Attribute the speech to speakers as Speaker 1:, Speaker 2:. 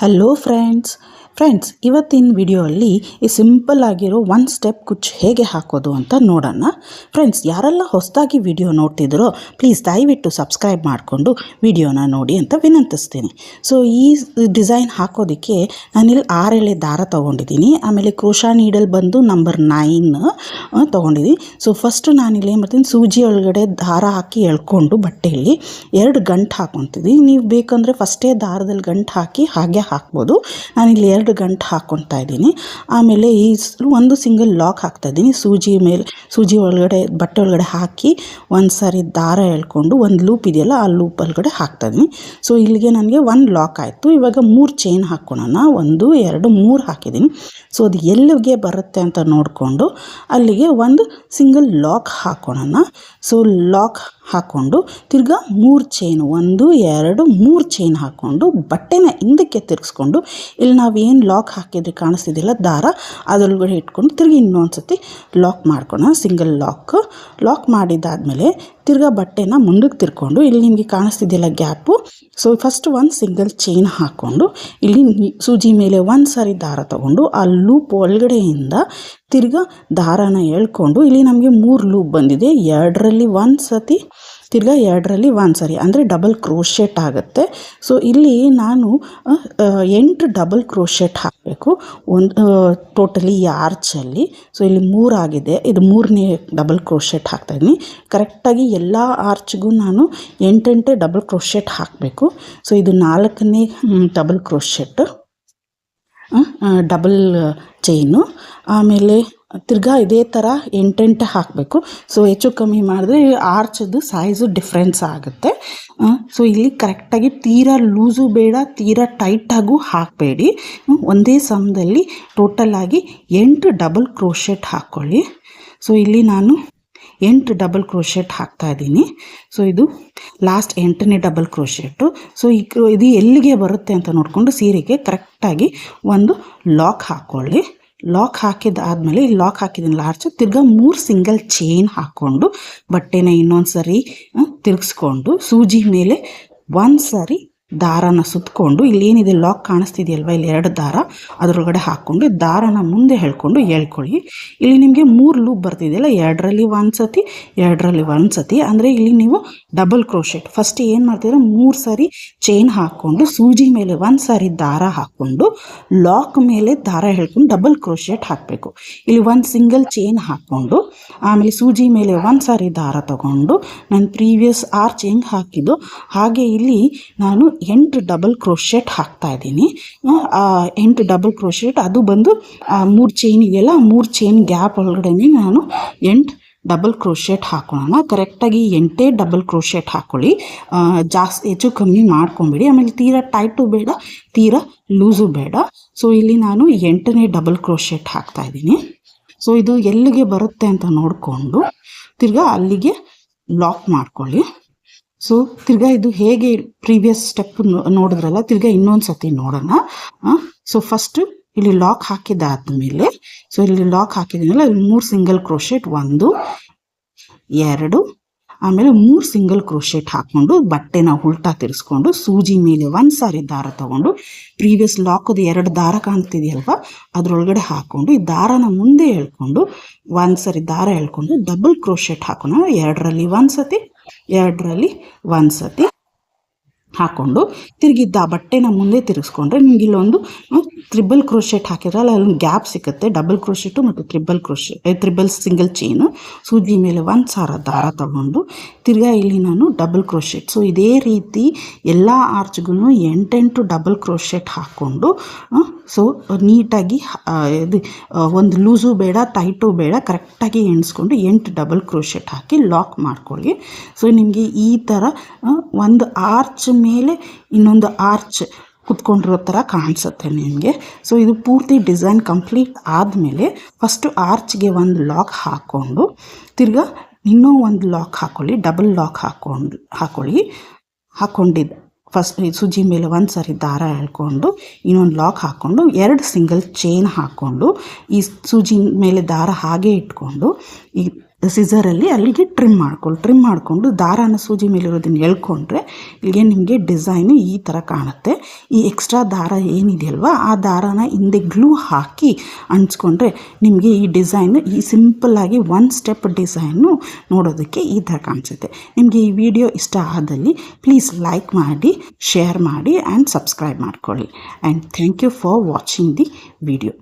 Speaker 1: Hello friends ಇವತ್ತಿನ ವಿಡಿಯೋಲ್ಲಿ ಈ simple ಆಗಿರೋ ಒನ್ ಸ್ಟೆಪ್ ಕುಚ್ಚು ಹೇಗೆ ಹಾಕೋದು ಅಂತ ನೋಡೋಣ. ಫ್ರೆಂಡ್ಸ್, ಯಾರೆಲ್ಲ ಹೊಸದಾಗಿ ವಿಡಿಯೋ ನೋಡ್ತಿದ್ರೋ ಪ್ಲೀಸ್ ದಯವಿಟ್ಟು ಸಬ್ಸ್ಕ್ರೈಬ್ ಮಾಡಿಕೊಂಡು ವಿಡಿಯೋನ ನೋಡಿ ಅಂತ ವಿನಂತಿಸ್ತೀನಿ. ಸೊ ಈ ಡಿಸೈನ್ ಹಾಕೋದಕ್ಕೆ ನಾನಿಲ್ಲಿ 6 ಎಳೆ ದಾರ ತೊಗೊಂಡಿದ್ದೀನಿ. ಆಮೇಲೆ ಕ್ರೋಶಾ ನೀಡಲ್ ಬಂದು ನಂಬರ್ 9 ತೊಗೊಂಡಿದ್ದೀನಿ. ಸೊ ಫಸ್ಟ್ ನಾನಿಲ್ಲಿ ಏನು ಮಾಡ್ತೀನಿ, ಸೂಜಿ ಒಳಗಡೆ ದಾರ ಹಾಕಿ ಎಳ್ಕೊಂಡು ಬಟ್ಟೆಯಲ್ಲಿ 2 ಗಂಟು ಹಾಕೊತಿದ್ದೀನಿ. ನೀವು ಬೇಕಂದರೆ ಫಸ್ಟೇ ದಾರದಲ್ಲಿ ಗಂಟು ಹಾಕಿ ಹಾಗೆ ಹಾಕ್ಬೋದು. ನಾನಿಲ್ಲಿ 2 ಗಂಟು ಹಾಕ್ಕೊತಾ ಇದ್ದೀನಿ. ಆಮೇಲೆ ಒಂದು ಸಿಂಗಲ್ ಲಾಕ್ ಹಾಕ್ತಾಯಿದ್ದೀನಿ. ಸೂಜಿ ಒಳಗಡೆ ಬಟ್ಟೆ ಒಳಗಡೆ ಹಾಕಿ ಒಂದು ಸಾರಿ ದಾರ ಎಳ್ಕೊಂಡು ಒಂದು ಲೂಪ್ ಇದೆಯಲ್ಲ ಆ ಲೂಪ್ ಒಳಗಡೆ ಹಾಕ್ತಾಯಿದ್ದೀನಿ. ಸೊ ಇಲ್ಲಿಗೆ ನನಗೆ 1 ಲಾಕ್ ಆಯಿತು. ಇವಾಗ 3 ಚೈನ್ ಹಾಕ್ಕೊಳ್ಳೋಣ. 1 2 3 ಹಾಕಿದ್ದೀನಿ. ಸೊ ಅದು ಎಲ್ಲಿಗೆ ಬರುತ್ತೆ ಅಂತ ನೋಡಿಕೊಂಡು ಅಲ್ಲಿಗೆ ಒಂದು ಸಿಂಗಲ್ ಲಾಕ್ ಹಾಕೋಣ. ಸೊ ಲಾಕ್ ಹಾಕ್ಕೊಂಡು ತಿರ್ಗಾ 3 ಚೈನ್ 1 2 3 ಚೈನ್ ಹಾಕ್ಕೊಂಡು ಬಟ್ಟೆನ ಹಿಂದಕ್ಕೆ ತಿರ್ಗಿಸ್ಕೊಂಡು ಇಲ್ಲಿ ನಾವೇನು ಲಾಕ್ ಹಾಕಿದ್ರೆ ಕಾಣಿಸ್ತಿದ್ದಿಲ್ಲ ದಾರ ಅದರೊಳಗಡೆ ಇಟ್ಕೊಂಡು ತಿರ್ಗಿ ಇನ್ನೊಂದು ಸತಿ ಲಾಕ್ ಮಾಡ್ಕೊಳ್ಳೋಣ. ಸಿಂಗಲ್ ಲಾಕ್ ಮಾಡಿದ್ದಾದಮೇಲೆ ತಿರ್ಗಾ ಬಟ್ಟೆನ ಮುಂದಕ್ಕೆ ತಿರ್ಕೊಂಡು ಇಲ್ಲಿ ನಿಮಗೆ ಕಾಣಿಸ್ತಿದ್ದಿಲ್ಲ ಗ್ಯಾಪು. ಸೊ ಫಸ್ಟ್ ಒಂದು ಸಿಂಗಲ್ ಚೈನ್ ಹಾಕ್ಕೊಂಡು ಇಲ್ಲಿ ಸೂಜಿ ಮೇಲೆ ಒಂದು ಸಾರಿ ದಾರ ತೊಗೊಂಡು ಆ ಲೂಪ್ ಒಳಗಡೆಯಿಂದ ತಿರ್ಗಾ ದಾರಾನ ಎಳ್ಕೊಂಡು ಇಲ್ಲಿ ನಮಗೆ 3 ಲೂಪ್ ಬಂದಿದೆ. 2ರಲ್ಲಿ 1 ಸತಿ ತಿರ್ಗಾ 2ರಲ್ಲಿ 1 ಸಾರಿ ಅಂದರೆ ಡಬಲ್ ಕ್ರೋಶೆಟ್ ಆಗುತ್ತೆ. ಸೊ ಇಲ್ಲಿ ನಾನು 8 ಡಬಲ್ ಕ್ರೋಶೆಟ್ ಹಾಕಬೇಕು ಟೋಟಲಿ ಈ ಆರ್ಚಲ್ಲಿ. ಸೊ ಇಲ್ಲಿ 3 ಆಗಿದೆ, ಇದು 3ನೇ ಡಬಲ್ ಕ್ರೋಶೆಟ್ ಹಾಕ್ತಾಯಿದ್ದೀನಿ. ಕರೆಕ್ಟಾಗಿ ಎಲ್ಲ ಆರ್ಚ್ಗೂ ನಾನು 8 ಡಬಲ್ ಕ್ರೋಶೆಟ್ ಹಾಕಬೇಕು. ಸೊ ಇದು 4ನೇ ಡಬಲ್ ಕ್ರೋಶೆಟ್ ಡಬಲ್ ಚೈನು. ಆಮೇಲೆ ತಿರ್ಗಾ ಇದೇ ಥರ 8 ಹಾಕಬೇಕು. ಸೊ ಹೆಚ್ಚು ಕಮ್ಮಿ ಮಾಡಿದ್ರೆ ಆರ್ಚದು ಸೈಜು ಡಿಫ್ರೆನ್ಸ್ ಆಗುತ್ತೆ. ಸೊ ಇಲ್ಲಿ ಕರೆಕ್ಟಾಗಿ ತೀರಾ ಲೂಸು ಬೇಡ, ತೀರಾ ಟೈಟಾಗೂ ಹಾಕಬೇಡಿ. ಒಂದೇ ಸಮದಲ್ಲಿ ಟೋಟಲಾಗಿ 8 ಡಬಲ್ ಕ್ರೋಶೆಟ್ ಹಾಕ್ಕೊಳ್ಳಿ. ಸೊ ಇಲ್ಲಿ ನಾನು 8 ಡಬಲ್ ಕ್ರೋಶೆಟ್ ಹಾಕ್ತಾಯಿದ್ದೀನಿ. ಸೊ ಇದು ಲಾಸ್ಟ್ 8ನೇ ಡಬಲ್ ಕ್ರೋಶೆಟ್ಟು. ಸೊ ಇದು ಎಲ್ಲಿಗೆ ಬರುತ್ತೆ ಅಂತ ನೋಡಿಕೊಂಡು ಸೀರೆಗೆ ಕರೆಕ್ಟಾಗಿ ಒಂದು ಲಾಕ್ ಹಾಕ್ಕೊಳ್ಳಿ. ಲಾಕ್ ಹಾಕಿದಾದಮೇಲೆ ಇಲ್ಲಿ ಲಾಕ್ ಹಾಕಿದ್ದೀನಿ ಆರ್ಚ್, ತಿರ್ಗಾ 3 ಸಿಂಗಲ್ ಚೈನ್ ಹಾಕ್ಕೊಂಡು ಬಟ್ಟೆನ ಇನ್ನೊಂದು ಸರಿ ತಿರುಗಿಸ್ಕೊಂಡು ಸೂಜಿ ಮೇಲೆ 1 ಸಾರಿ ದಾರಾನ ಸುತ್ತಕೊಂಡು ಇಲ್ಲೇನಿದೆ ಲಾಕ್ ಕಾಣಿಸ್ತಿದೆಯಲ್ವ, ಇಲ್ಲಿ 2 ದಾರ ಅದರೊಳಗಡೆ ಹಾಕ್ಕೊಂಡು ದಾರಾನ ಮುಂದೆ ಹೇಳ್ಕೊಳ್ಳಿ. ಇಲ್ಲಿ ನಿಮಗೆ 3 ಲೂಪ್ ಬರ್ತಿದೆಯಲ್ಲ, 2ರಲ್ಲಿ 1 ಸತಿ 2ರಲ್ಲಿ 1 ಸತಿ ಅಂದರೆ ಇಲ್ಲಿ ನೀವು ಡಬಲ್ ಕ್ರೋಶೆಟ್ ಫಸ್ಟ್ ಏನು ಮಾಡ್ತಿದ್ರೆ 3 ಸಾರಿ ಚೈನ್ ಹಾಕ್ಕೊಂಡು ಸೂಜಿ ಮೇಲೆ 1 ಸಾರಿ ದಾರ ಹಾಕ್ಕೊಂಡು ಲಾಕ್ ಮೇಲೆ ದಾರ ಹೇಳ್ಕೊಂಡು ಡಬಲ್ ಕ್ರೋಶೆಟ್ ಹಾಕಬೇಕು. ಇಲ್ಲಿ 1 ಸಿಂಗಲ್ ಚೈನ್ ಹಾಕ್ಕೊಂಡು ಆಮೇಲೆ ಸೂಜಿ ಮೇಲೆ 1 ಸಾರಿ ದಾರ ತಗೊಂಡು ನಾನು ಪ್ರೀವಿಯಸ್ ಆರ್ಚ್ ಹೆಂಗೆ ಹಾಕಿದ್ದು ಹಾಗೆ ಇಲ್ಲಿ ನಾನು 8 ಡಬಲ್ ಕ್ರೋಶೆಟ್ ಹಾಕ್ತಾಯಿದ್ದೀನಿ. 8 ಡಬಲ್ ಕ್ರೋಶೆಟ್ ಅದು ಬಂದು 3 ಚೈನ್ ಇದೆಯಲ್ಲ, 3 ಚೈನ್ ಗ್ಯಾಪ್ ಒಳಗಡೆ ನಾನು 8 ಡಬಲ್ ಕ್ರೋಶೆಟ್ ಹಾಕೊಳ್ಳೋಣ. ಕರೆಕ್ಟಾಗಿ 8 ಡಬಲ್ ಕ್ರೋಶೆಟ್ ಹಾಕ್ಕೊಳ್ಳಿ, ಜಾಸ್ತಿ ಹೆಚ್ಚು ಕಮ್ಮಿ ಮಾಡ್ಕೊಂಬಿಡಿ. ಆಮೇಲೆ ತೀರಾ ಟೈಟು ಬೇಡ, ತೀರಾ ಲೂಸು ಬೇಡ. ಸೊ ಇಲ್ಲಿ ನಾನು 8ನೇ ಡಬಲ್ ಕ್ರೋಶೆಟ್ ಹಾಕ್ತಾಯಿದ್ದೀನಿ. ಸೊ ಇದು ಎಲ್ಲಿಗೆ ಬರುತ್ತೆ ಅಂತ ನೋಡಿಕೊಂಡು ತಿರ್ಗಾ ಅಲ್ಲಿಗೆ ಲಾಕ್ ಮಾಡ್ಕೊಳ್ಳಿ. ಸೊ ತಿರ್ಗಾ ಇದು ಹೇಗೆ ಪ್ರೀವಿಯಸ್ ಸ್ಟೆಪ್ ನೋಡಿದ್ರಲ್ಲ ತಿರ್ಗಾ ಇನ್ನೊಂದು ಸತಿ ನೋಡೋಣ. ಸೊ ಫಸ್ಟು ಇಲ್ಲಿ ಲಾಕ್ ಹಾಕಿದಾದ್ಮೇಲೆ ಸೊ ಇಲ್ಲಿ ಲಾಕ್ ಹಾಕಿದ್ದೀನಲ್ಲ, ಇಲ್ಲಿ 3 ಸಿಂಗಲ್ ಕ್ರೋಶೆಟ್ 1 2 ಆಮೇಲೆ 3 ಸಿಂಗಲ್ ಕ್ರೋಶೆಟ್ ಹಾಕ್ಕೊಂಡು ಬಟ್ಟೆನ ಉಲ್ಟಾ ತಿರ್ಸ್ಕೊಂಡು ಸೂಜಿ ಮೇಲೆ 1 ಸಾರಿ ದಾರ ತೊಗೊಂಡು ಪ್ರೀವಿಯಸ್ ಲಾಕದು 2 ದಾರ ಕಾಣ್ತಿದೆಯಲ್ವ ಅದರೊಳಗಡೆ ಹಾಕ್ಕೊಂಡು ಈ ದಾರನ ಮುಂದೆ ಎಳ್ಕೊಂಡು 1 ಸಾರಿ ದಾರ ಎಳ್ಕೊಂಡು ಡಬಲ್ ಕ್ರೋಶೆಟ್ ಹಾಕೋಣ. 2ರಲ್ಲಿ 1 ಸತಿ 2ರಲ್ಲಿ 1 ಸತಿ ಹಾಕ್ಕೊಂಡು ತಿರುಗಿದ್ದ ಬಟ್ಟೆನ ಮುಂದೆ ತಿರುಗಿಸ್ಕೊಂಡ್ರೆ ನಿಮ್ಗೆ ಇಲ್ಲೊಂದು ತ್ರಿಬಲ್ ಕ್ರೋಶೆಟ್ ಹಾಕಿದ್ರಲ್ಲ ಅಲ್ಲೊಂದು ಗ್ಯಾಪ್ ಸಿಗುತ್ತೆ. ಡಬಲ್ ಕ್ರೋಶೆಟು ಮತ್ತು ತ್ರಿಬಲ್ ಸಿಂಗಲ್ ಚೈನು ಸೂಜಿ ಮೇಲೆ 1 ಸಾರ ದಾರ ತಗೊಂಡು ತಿರ್ಗಾ ಇಲ್ಲಿ ನಾನು ಡಬಲ್ ಕ್ರೋಶೆಟ್. ಸೊ ಇದೇ ರೀತಿ ಎಲ್ಲ ಆರ್ಚ್ಗೂ 8 ಡಬಲ್ ಕ್ರೋಶೆಟ್ ಹಾಕ್ಕೊಂಡು ಸೊ ನೀಟಾಗಿ ಇದು ಒಂದು ಲೂಸು ಬೇಡ, ಟೈಟು ಬೇಡ, ಕರೆಕ್ಟಾಗಿ ಎಣಿಸ್ಕೊಂಡು 8 ಡಬಲ್ ಕ್ರೋಶೆಟ್ ಹಾಕಿ ಲಾಕ್ ಮಾಡ್ಕೊಳ್ಳಿ. ಸೊ ನಿಮಗೆ ಈ ಥರ ಒಂದು ಆರ್ಚ್ ಮೇಲೆ ಇನ್ನೊಂದು ಆರ್ಚ್ ಕುತ್ಕೊಂಡಿರೋ ಥರ ಕಾಣಿಸುತ್ತೆ ನಿಮಗೆ. ಸೊ ಇದು ಪೂರ್ತಿ ಡಿಸೈನ್ ಕಂಪ್ಲೀಟ್ ಆದಮೇಲೆ ಫಸ್ಟು ಆರ್ಚ್ಗೆ ಒಂದು ಲಾಕ್ ಹಾಕ್ಕೊಂಡು ತಿರ್ಗಾ ಇನ್ನೂ ಒಂದು ಲಾಕ್ ಹಾಕ್ಕೊಳ್ಳಿ, ಡಬಲ್ ಲಾಕ್ ಹಾಕ್ಕೊಂಡಿದ್ದು ಫಸ್ಟ್ ಸೂಜಿ ಮೇಲೆ 1 ಸಾರಿ ದಾರ ಎಳ್ಕೊಂಡು ಇನ್ನೊಂದು ಲಾಕ್ ಹಾಕ್ಕೊಂಡು 2 ಸಿಂಗಲ್ ಚೈನ್ ಹಾಕ್ಕೊಂಡು ಈ ಸೂಜಿ ಮೇಲೆ ದಾರ ಹಾಗೆ ಇಟ್ಕೊಂಡು ಈ ಸಿಸರಲ್ಲಿ ಅಲ್ಲಿಗೆ ಟ್ರಿಮ್ ಮಾಡಿಕೊಂಡು ದಾರಾನ ಸೂಜಿ ಮೇಲಿರೋದನ್ನು ಎಳ್ಕೊಂಡ್ರೆ ಇಲ್ಲಿಗೆ ನಿಮಗೆ ಡಿಸೈನು ಈ ಥರ ಕಾಣುತ್ತೆ. ಈ ಎಕ್ಸ್ಟ್ರಾ ದಾರ ಏನಿದೆಯಲ್ವ ಆ ದಾರಾನ ಹಿಂದೆ ಗ್ಲೂ ಹಾಕಿ ಅಂಟಿಸ್ಕೊಂಡ್ರೆ ನಿಮಗೆ ಈ ಡಿಸೈನು ಈ ಸಿಂಪಲ್ಲಾಗಿ 1 ಸ್ಟೆಪ್ ಡಿಸೈನು ನೋಡೋದಕ್ಕೆ ಈ ಥರ ಕಾಣಿಸುತ್ತೆ. ನಿಮಗೆ ಈ ವಿಡಿಯೋ ಇಷ್ಟ ಆದಲ್ಲಿ ಪ್ಲೀಸ್ ಲೈಕ್ ಮಾಡಿ, ಶೇರ್ ಮಾಡಿ ಆ್ಯಂಡ್ ಸಬ್ಸ್ಕ್ರೈಬ್ ಮಾಡ್ಕೊಳ್ಳಿ. And thank you for watching the video.